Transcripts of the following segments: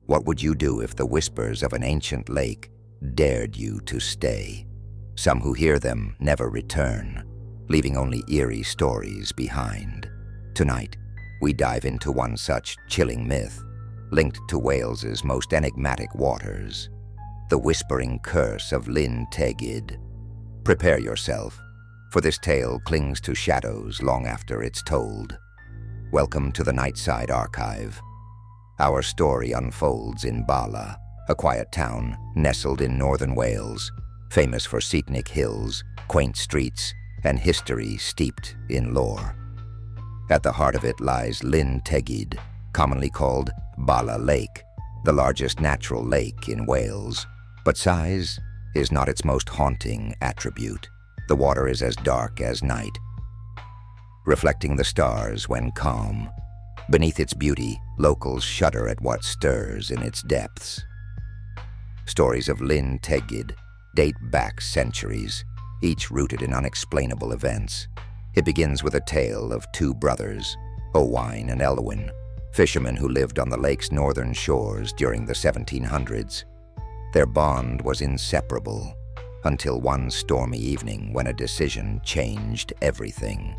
What would you do if the whispers of an ancient lake dared you to stay? Some who hear them never return, leaving only eerie stories behind. Tonight, we dive into one such chilling myth, linked to Wales's most enigmatic waters, the whispering curse of Tegid. Prepare yourself, for this tale clings to shadows long after it's told. Welcome to the Nightside Archive. Our story unfolds in Bala, a quiet town nestled in northern Wales, famous for scenic hills, quaint streets, and history steeped in lore. At the heart of it lies Tegid, commonly called Bala Lake, the largest natural lake in Wales. But size is not its most haunting attribute. The water is as dark as night, reflecting the stars when calm. Beneath its beauty, locals shudder at what stirs in its depths. Stories of Tegid date back centuries, each rooted in unexplainable events. It begins with a tale of two brothers, Owain and Elwyn, fishermen who lived on the lake's northern shores during the 1700s. Their bond was inseparable, until one stormy evening when a decision changed everything.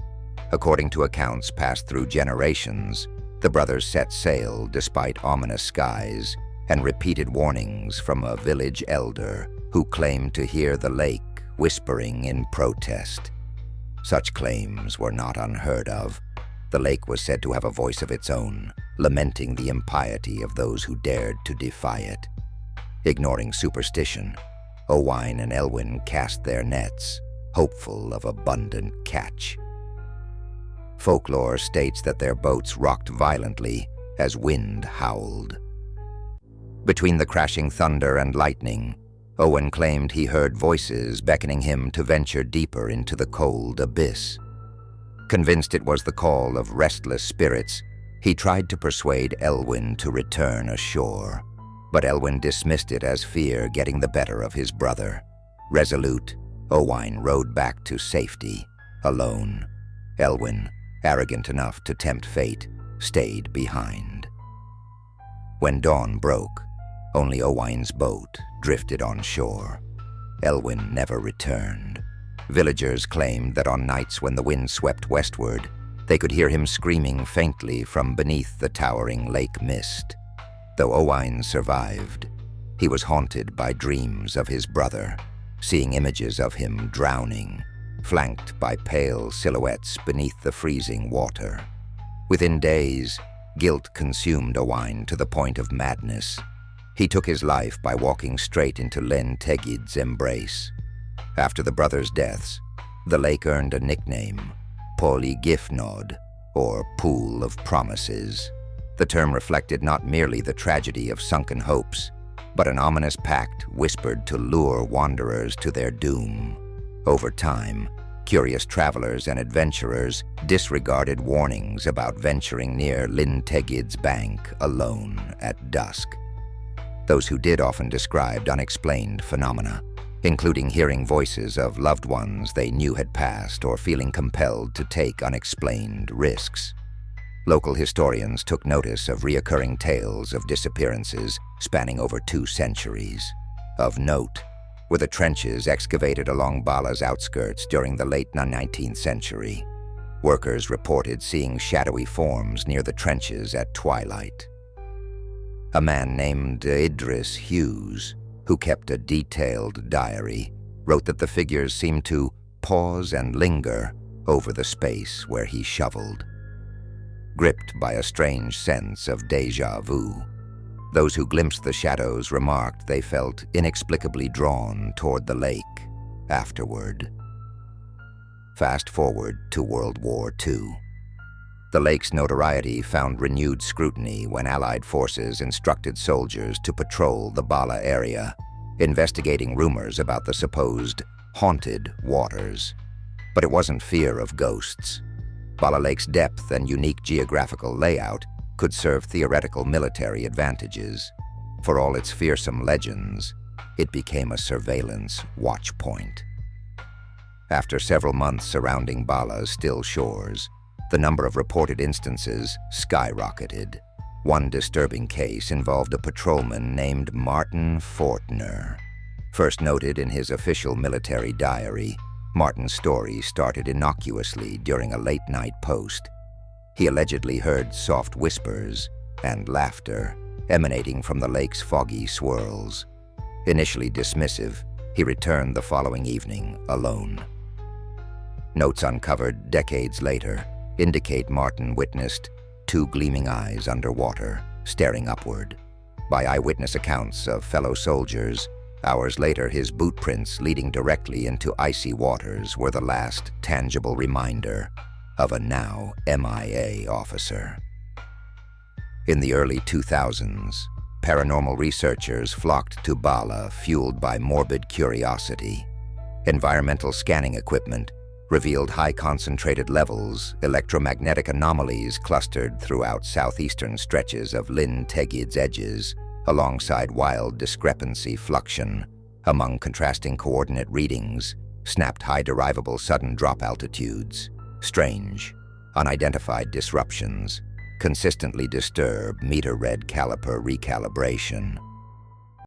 According to accounts passed through generations, the brothers set sail despite ominous skies and repeated warnings from a village elder who claimed to hear the lake whispering in protest. Such claims were not unheard of. The lake was said to have a voice of its own, lamenting the impiety of those who dared to defy it. Ignoring superstition, Owain and Elwyn cast their nets, hopeful of abundant catch. Folklore states that their boats rocked violently as wind howled. Between the crashing thunder and lightning, Owain claimed he heard voices beckoning him to venture deeper into the cold abyss. Convinced it was the call of restless spirits, he tried to persuade Elwyn to return ashore. But Elwyn dismissed it as fear getting the better of his brother. Resolute, Owain rowed back to safety, alone. Elwyn, arrogant enough to tempt fate, stayed behind. When dawn broke, only Owain's boat drifted on shore. Elwyn never returned. Villagers claimed that on nights when the wind swept westward, they could hear him screaming faintly from beneath the towering lake mist. Though Owain survived, he was haunted by dreams of his brother, seeing images of him drowning, flanked by pale silhouettes beneath the freezing water. Within days, guilt consumed Owain to the point of madness. He took his life by walking straight into Tegid's embrace. After the brothers' deaths, the lake earned a nickname, Poli Gifnod, or Pool of Promises. The term reflected not merely the tragedy of sunken hopes, but an ominous pact whispered to lure wanderers to their doom. Over time, curious travelers and adventurers disregarded warnings about venturing near Tegid's bank alone at dusk. Those who did often described unexplained phenomena, including hearing voices of loved ones they knew had passed or feeling compelled to take unexplained risks. Local historians took notice of reoccurring tales of disappearances spanning over 2 centuries. Of note were the trenches excavated along Bala's outskirts during the late 19th century. Workers reported seeing shadowy forms near the trenches at twilight. A man named Idris Hughes, who kept a detailed diary, wrote that the figures seemed to pause and linger over the space where he shoveled. Gripped by a strange sense of déjà vu, those who glimpsed the shadows remarked they felt inexplicably drawn toward the lake afterward. Fast forward to World War II. The lake's notoriety found renewed scrutiny when Allied forces instructed soldiers to patrol the Bala area, investigating rumors about the supposed haunted waters. But it wasn't fear of ghosts. Bala Lake's depth and unique geographical layout could serve theoretical military advantages. For all its fearsome legends, it became a surveillance watchpoint. After several months surrounding Bala's still shores, the number of reported instances skyrocketed. One disturbing case involved a patrolman named Martin Fortner. First noted in his official military diary, Martin's story started innocuously during a late-night post. He allegedly heard soft whispers and laughter emanating from the lake's foggy swirls. Initially dismissive, he returned the following evening alone. Notes uncovered decades later indicate Martin witnessed two gleaming eyes underwater, staring upward. By eyewitness accounts of fellow soldiers, hours later his boot prints leading directly into icy waters were the last tangible reminder of a now MIA officer. In the early 2000s, paranormal researchers flocked to Bala, fueled by morbid curiosity. Environmental scanning equipment revealed high-concentrated levels, electromagnetic anomalies clustered throughout southeastern stretches of Tegid's edges, alongside wild discrepancy fluxion among contrasting coordinate readings, snapped high-derivable sudden drop altitudes. Strange, unidentified disruptions consistently disturb meter-read caliper recalibration.